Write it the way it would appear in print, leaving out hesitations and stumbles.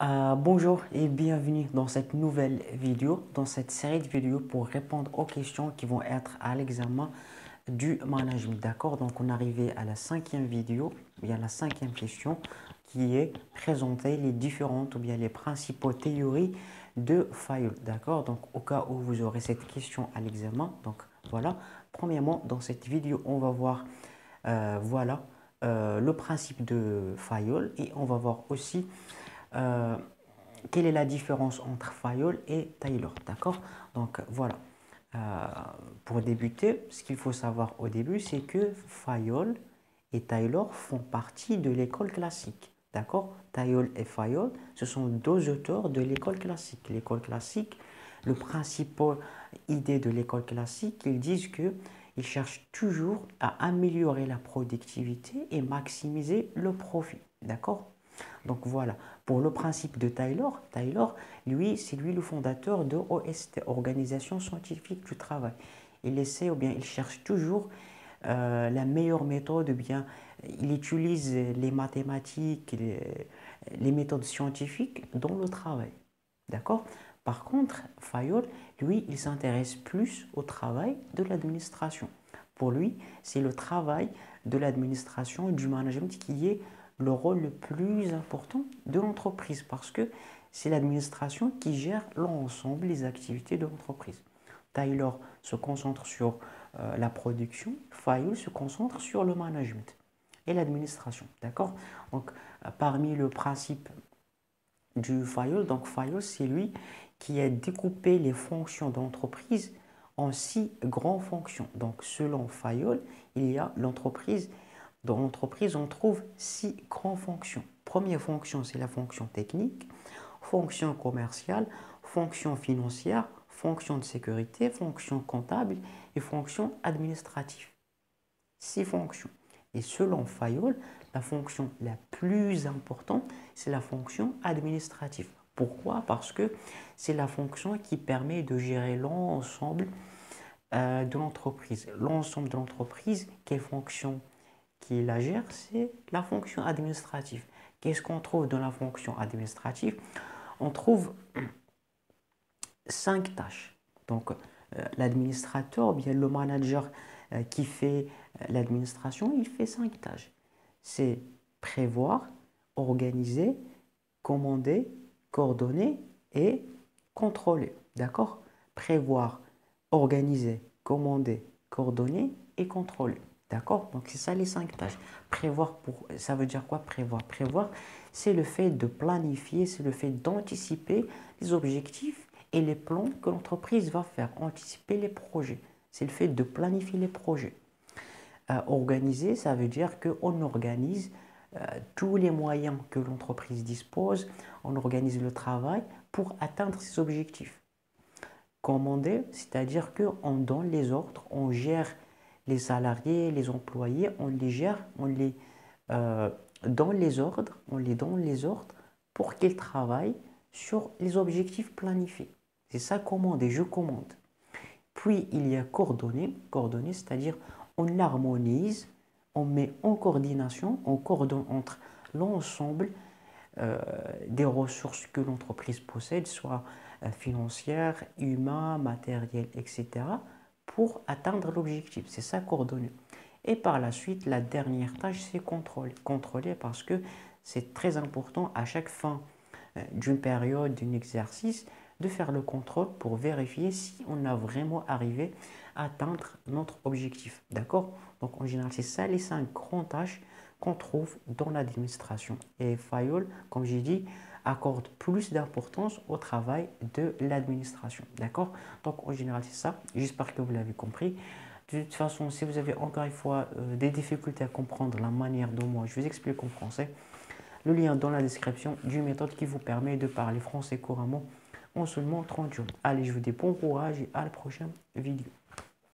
Bonjour et bienvenue dans cette nouvelle vidéo, dans cette série de vidéos pour répondre aux questions qui vont être à l'examen du management. D'accord? Donc, on est arrivé à la cinquième vidéo, ou bien la cinquième question qui est présenter les différentes ou bien les principaux théories de Fayol. D'accord? Donc, au cas où vous aurez cette question à l'examen, donc voilà. Premièrement, dans cette vidéo, on va voir voilà, le principe de Fayol et on va voir aussi euh, quelle est la différence entre Fayol et Taylor, d'accord? Donc voilà. Euh, pour débuter, ce qu'il faut savoir au début, c'est que Fayol et Taylor font partie de l'école classique, d'accord? Taylor et Fayol, ce sont deux auteurs de l'école classique. L'école classique, le principal idée de l'école classique, ils disent que ils cherchent toujours à améliorer la productivité et maximiser le profit, d'accord? Donc voilà, pour le principe de Taylor, lui, c'est lui le fondateur de OST, Organisation Scientifique du Travail. Il essaie ou bien il cherche toujours la meilleure méthode, ou bien il utilise les mathématiques, les méthodes scientifiques dans le travail. D'accord? Par contre, Fayol, lui, il s'intéresse plus au travail de l'administration. Pour lui, c'est le travail de l'administration et du management qui est le rôle le plus important de l'entreprise parce que c'est l'administration qui gère l'ensemble des activités de l'entreprise. Taylor se concentre sur la production, Fayol se concentre sur le management et l'administration. D'accord? Donc, parmi le principe du Fayol, donc Fayol, c'est lui qui a découpé les fonctions d'entreprise en six grandes fonctions. Donc, selon Fayol, il y a l'entreprise. Dans l'entreprise, on trouve six grandes fonctions. Première fonction, c'est la fonction technique, fonction commerciale, fonction financière, fonction de sécurité, fonction comptable et fonction administrative. Six fonctions. Et selon Fayol, la fonction la plus importante, c'est la fonction administrative. Pourquoi? Parce que c'est la fonction qui permet de gérer l'ensemble de l'entreprise. L'ensemble de l'entreprise, quelle fonction qui la gère, c'est la fonction administrative. Qu'est-ce qu'on trouve dans la fonction administrative? On trouve cinq tâches. Donc, l'administrateur, bien le manager qui fait l'administration, il fait cinq tâches. C'est prévoir, organiser, commander, coordonner et contrôler. D'accord? Prévoir, organiser, commander, coordonner et contrôler. D'accord? Donc, c'est ça les cinq tâches. Prévoir, ça veut dire quoi prévoir? Prévoir, c'est le fait de planifier, c'est le fait d'anticiper les objectifs et les plans que l'entreprise va faire. Anticiper les projets. C'est le fait de planifier les projets. Organiser, ça veut dire qu'on organise tous les moyens que l'entreprise dispose, on organise le travail pour atteindre ses objectifs. Commander, c'est-à-dire qu'on donne les ordres, on gère les salariés, les employés, on les gère, on les donne les ordres, on les donne les ordres pour qu'ils travaillent sur les objectifs planifiés. C'est ça commander, je commande. Puis il y a coordonner, coordonner, c'est-à-dire on harmonise, on met en coordination, on coordonne entre l'ensemble des ressources que l'entreprise possède, soit financières, humaines, matérielles, etc., pour atteindre l'objectif. C'est ça coordonner. Et par la suite, la dernière tâche, c'est contrôler. Contrôler parce que c'est très important à chaque fin d'une période, d'un exercice, de faire le contrôle pour vérifier si on a vraiment arrivé à atteindre notre objectif. D'accord? Donc en général, c'est ça les cinq grandes tâches qu'on trouve dans l'administration. Et Fayol, comme j'ai dit, accorde plus d'importance au travail de l'administration. D'accord? Donc en général, c'est ça. J'espère que vous l'avez compris. De toute façon, si vous avez encore une fois des difficultés à comprendre la manière dont moi je vous explique en français, le lien dans la description d'une méthode qui vous permet de parler français couramment en seulement 30 jours. Allez, je vous dis bon courage et à la prochaine vidéo.